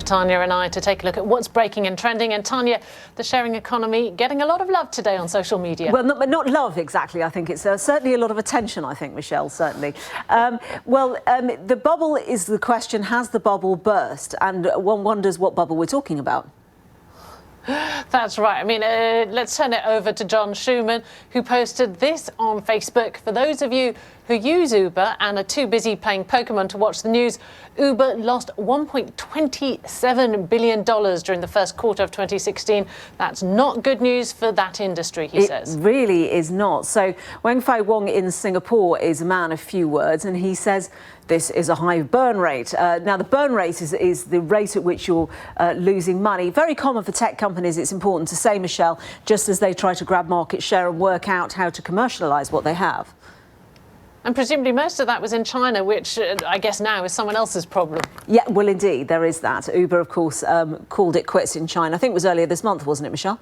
Tanya and I to take a look at what's breaking and trending. And Tanya, the sharing economy getting a lot of love today on social media. Well, not love exactly. I think it's certainly a lot of attention. I think, Michelle, certainly. The bubble is the question: has the bubble burst? And one wonders what bubble we're talking about. That's right. I mean, let's turn it over to John Schumann, who posted this on Facebook. For those of you who use Uber and are too busy playing Pokemon to watch the news, Uber lost $1.27 billion during the first quarter of 2016. That's not good news for that industry, he says. It really is not. So Wengfei Wong in Singapore is a man of few words, and he says this is a high burn rate. Now, the burn rate is the rate at which you're losing money. Very common for tech companies, it's important to say, Michelle, just as they try to grab market share and work out how to commercialise what they have. And presumably most of that was in China, which I guess now is someone else's problem. Yeah, well, indeed, there is that. Uber, of course, called it quits in China. I think it was earlier this month, wasn't it, Michelle?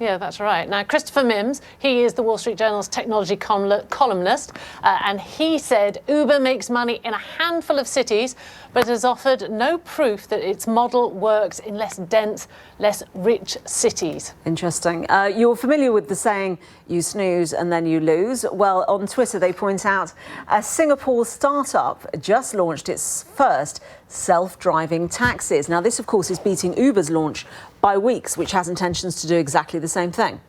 Yeah, that's right. Now, Christopher Mims, he is the Wall Street Journal's technology columnist, and he said Uber makes money in a handful of cities, but has offered no proof that its model works in less dense, less rich cities. Interesting. You're familiar with the saying, you snooze and then you lose. Well, on Twitter, they point out a Singapore startup just launched its first self-driving taxis. Now, this, of course, is beating Uber's launch by weeks, which has intentions to do exactly the same thing.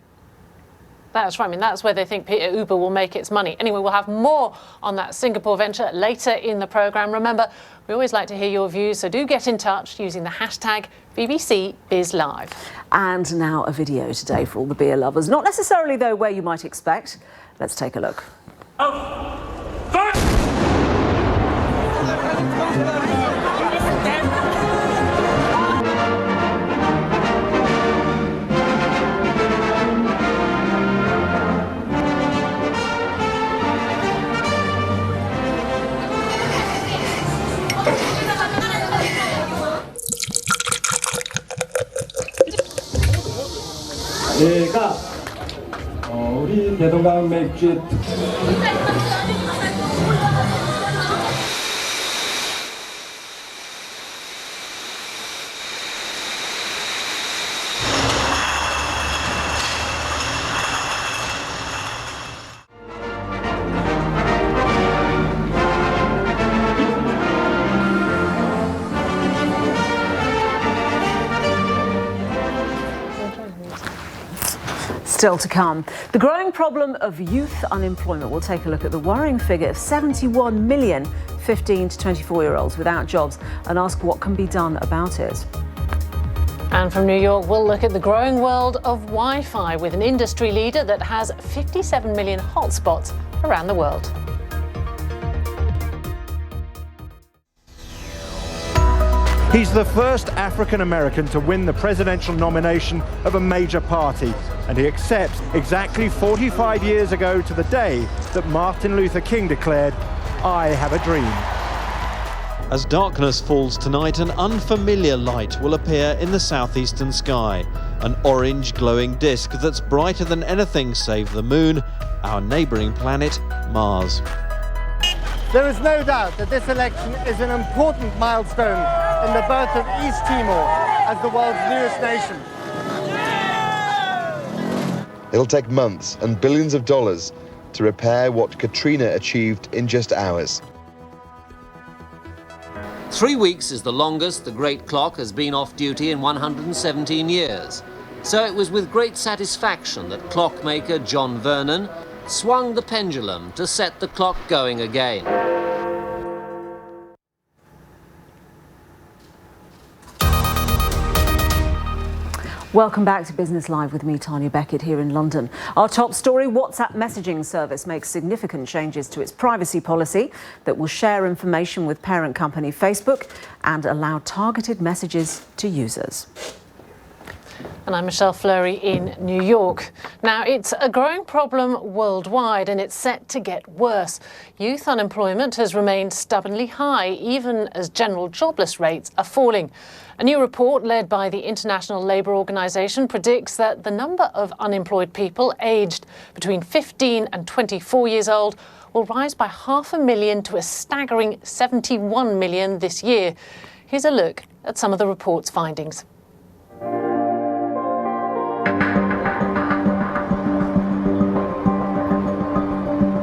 That's right. I mean, that's where they think Uber will make its money. Anyway, we'll have more on that Singapore venture later in the programme. Remember, we always like to hear your views, so do get in touch using the hashtag #BBCBizLive. And now a video today for all the beer lovers. Not necessarily, though, where you might expect. Let's take a look. 얘가 우리 대동강 맥주의 Still to come. The growing problem of youth unemployment. We'll take a look at the worrying figure of 71 million 15 to 24-year-olds without jobs and ask what can be done about it. And from New York, we'll look at the growing world of Wi-Fi with an industry leader that has 57 million hotspots around the world. He's the first African-American to win the presidential nomination of a major party, and he accepts exactly 45 years ago to the day that Martin Luther King declared, "I have a dream." As darkness falls tonight, an unfamiliar light will appear in the southeastern sky. An orange glowing disk that's brighter than anything save the moon, our neighbouring planet, Mars. There is no doubt that this election is an important milestone in the birth of East Timor as the world's newest nation. It'll take months and billions of dollars to repair what Katrina achieved in just hours. 3 weeks is the longest the Great Clock has been off duty in 117 years. So it was with great satisfaction that clockmaker John Vernon swung the pendulum to set the clock going again. Welcome back to Business Live with me, Tanya Beckett, here in London. Our top story, WhatsApp messaging service makes significant changes to its privacy policy that will share information with parent company Facebook and allow targeted messages to users. And I'm Michelle Fleury in New York. Now, it's a growing problem worldwide and it's set to get worse. Youth unemployment has remained stubbornly high, even as general jobless rates are falling. A new report led by the International Labour Organization predicts that the number of unemployed people aged between 15 and 24 years old will rise by 500,000 to a staggering 71 million this year. Here's a look at some of the report's findings.